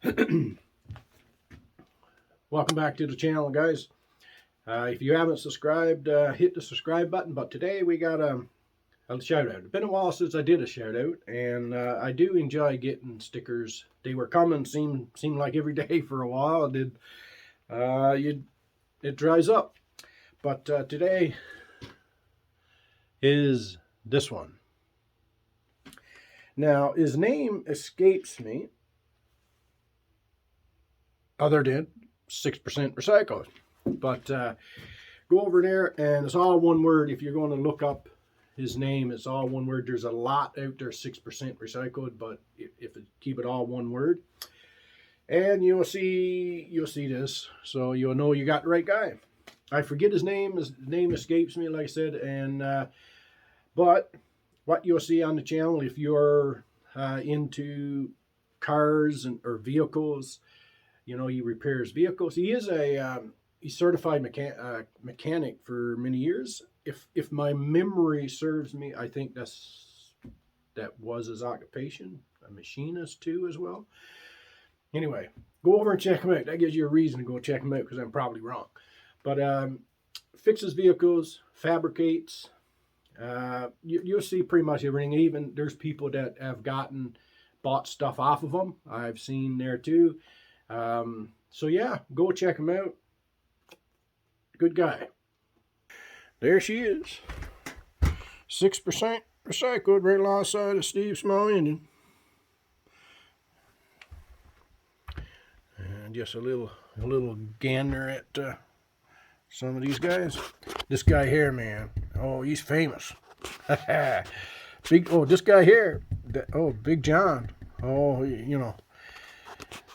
Welcome back to the channel, guys. If you haven't subscribed, hit the subscribe button. But today we got a shout out. It's been a while since I did a shout out, and I do enjoy getting stickers. They were coming, seemed like every day for a while. It dries up. But today is this one. Now his name escapes me, other than 6% recycled. But go over there, and it's all one word. If you're going to look up his name, it's all one word. There's a lot out there, 6% recycled, but if it, keep it all one word, and you'll see this, so you'll know you got the right guy. I forget his name. His name escapes me, like I said, and but what you'll see on the channel, if you're into cars or vehicles, you know, he repairs vehicles. He is a he's certified mechanic for many years. If my memory serves me, I think that was his occupation. A machinist too, as well. Anyway, go over and check him out. That gives you a reason to go check him out, because I'm probably wrong. But fixes vehicles, fabricates. You'll see pretty much everything. Even there's people that have bought stuff off of them. I've seen there too. So yeah, go check him out. Good guy. There she is. 6% recycled, right alongside of Steve's small engine. And just a little gander at some of these guys. This guy here, man. Oh, he's famous. This guy here. Big John. Oh, you know.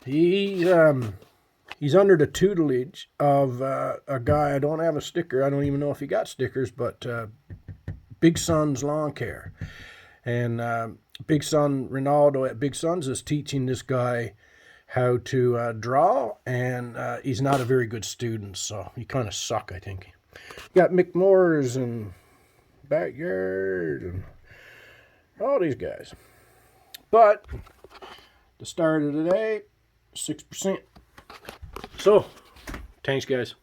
He's under the tutelage of a guy. I don't have a sticker. I don't even know if he got stickers, but Big Son's Lawn Care. And Big Son Ronaldo at Big Son's is teaching this guy how to draw, and he's not a very good student, so he kind of suck, I think. Got Mick Moore's and Backyard and all these guys. But the start of the day, 6%. So, thanks, guys.